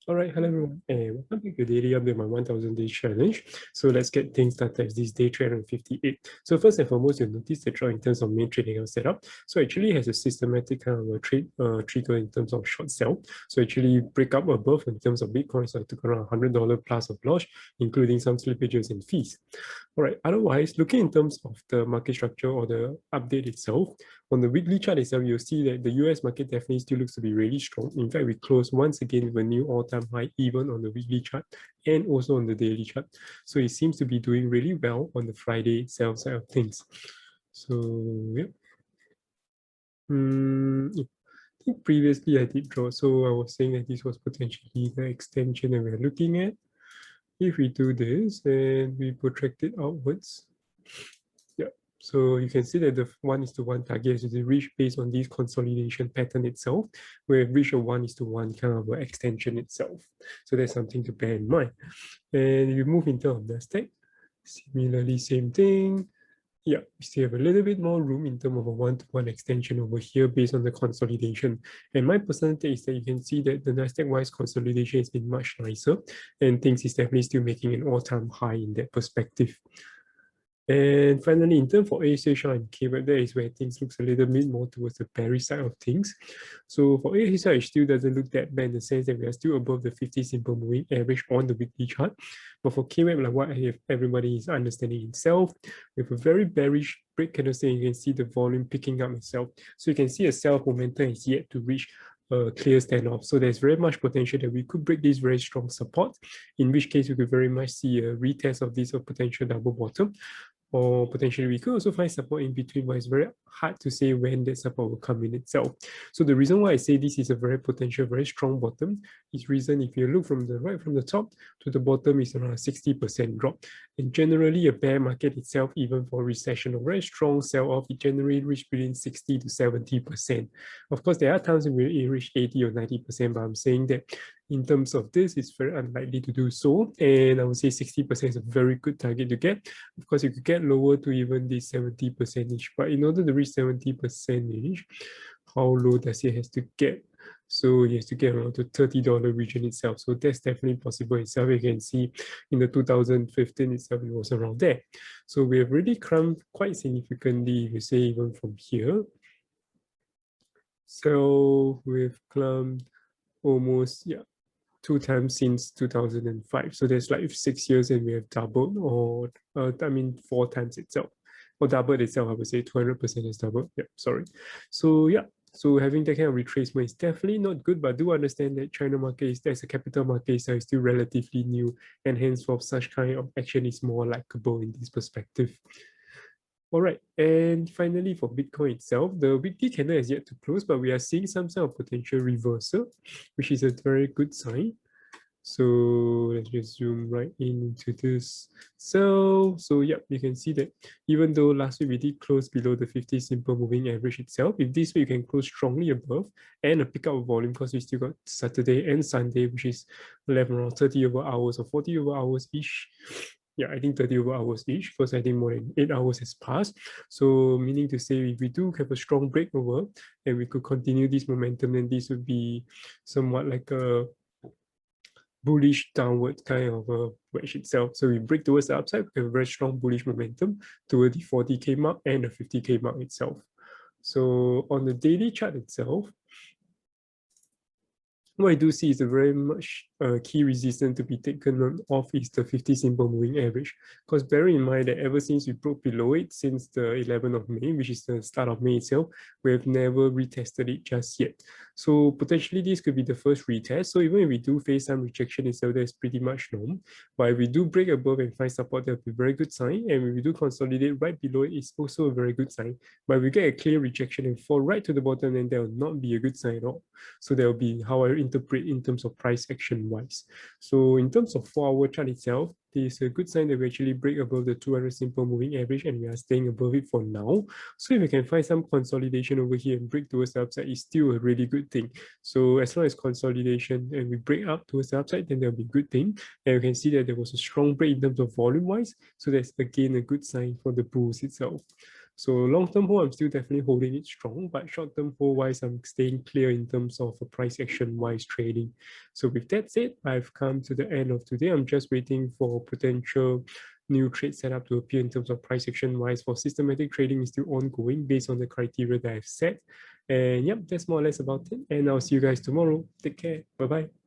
All right, hello everyone, and welcome back to Daily Update, my 1000 Day Challenge. So let's get things started as this day 358. So first and foremost, you'll notice the chart in terms of main trading house setup. So actually has a systematic kind of a trade trigger in terms of short sell. So actually break up above in terms of Bitcoin, so I took around $100 plus of loss, including some slippages and fees. All right, otherwise, looking in terms of the market structure or the update itself, on the weekly chart itself, you'll see that the US market definitely still looks to be really strong. In fact, we closed once again with a new all-time high, even on the weekly chart and also on the daily chart. So it seems to be doing really well on the Friday sell side of things. So, yeah. I think previously I did draw, so I was saying that this was potentially the extension that we're looking at. If we do this and we protract it outwards, yeah, so you can see that the 1:1 target is reached based on this consolidation pattern itself, where we reach a 1:1 kind of extension itself. So that's something to bear in mind. And you move into Nasdaq, similarly, same thing. Yeah, we still have a little bit more room in terms of a 1:1 extension over here based on the consolidation. And my personal take is that you can see that the Nasdaq-wise consolidation has been much nicer, and things is definitely still making an all-time high in that perspective. And finally, in terms for ASH and KWEB, that is where things looks a little bit more towards the bearish side of things. So for ASH, it still doesn't look that bad in the sense that we are still above the 50 simple moving average on the weekly chart. But for KWEB, like what everybody is understanding itself, with a very bearish break candlestick, you can see the volume picking up itself. So you can see a sell momentum is yet to reach a clear standoff. So there's very much potential that we could break this very strong support, in which case we could very much see a retest of this potential double bottom. Or potentially we could also find support in between, but it's very hard to say when that support will come in itself. So the reason why I say this is a very potential, very strong bottom is reason if you look from the top to the bottom is around a 60% drop. And generally a bear market itself, even for recession, a very strong sell-off, it generally reach between 60 to 70%. Of course, there are times when it reach 80 or 90%, but I'm saying that in terms of this, it's very unlikely to do so. And I would say 60% is a very good target to get. Of course, you could get lower to even this 70%, but in order to reach 70%, how low does it has to get? So it has to get around the $30 region itself. So that's definitely possible itself. You can see in the 2015 itself, it was around there. So we have really climbed quite significantly, if you say even from here. So we've climbed almost, 2 times since 2005. So there's like 6 years and we have doubled, or 4 times itself, or doubled itself. I would say 200% is doubled. Yeah, sorry. So yeah, so having that kind of retracement is definitely not good, but do understand that China market is, there's a capital market, so it's still relatively new, and hence for such kind of action is more likable in this perspective. All right, and finally for Bitcoin itself, the weekly candle has yet to close, but we are seeing some sort of potential reversal, which is a very good sign. So let's just zoom right into this. So yeah, you can see that even though last week we did close below the 50 simple moving average itself, if this week you can close strongly above and a pickup of volume, because we still got Saturday and Sunday, which is left around 30 over hours or 40 over hours-ish. Yeah, I think 30 over hours each, because I think more than 8 hours has passed. So meaning to say, if we do have a strong breakover and we could continue this momentum, then this would be somewhat like a bullish downward kind of a wedge itself. So we break towards the upside, we have a very strong bullish momentum toward the 40K mark and the 50K mark itself. So on the daily chart itself, what I do see is a very much key resistance to be taken off is the 50 simple moving average. Because bearing in mind that ever since we broke below it since the 11th of May, which is the start of May itself, we have never retested it just yet. So potentially this could be the first retest. So even if we do face some rejection itself, that's pretty much normal. But if we do break above and find support, that would be a very good sign. And if we do consolidate right below it, it's also a very good sign. But if we get a clear rejection and fall right to the bottom, then that will not be a good sign at all. So that will be how I interpret in terms of price action wise. So in terms of 4-hour chart itself, it's a good sign that we actually break above the 200 simple moving average and we are staying above it for now. So if we can find some consolidation over here and break towards the upside, it's still a really good thing. So as long as consolidation and we break up towards the upside, then that'll be a good thing. And you can see that there was a strong break in terms of volume wise. So that's again a good sign for the bulls itself. So long-term hold, I'm still definitely holding it strong, but short-term hold wise, I'm staying clear in terms of a price action wise trading. So with that said, I've come to the end of today. I'm just waiting for potential new trade setup to appear in terms of price action wise. For systematic trading is still ongoing based on the criteria that I've set. And yep, that's more or less about it. And I'll see you guys tomorrow. Take care. Bye-bye.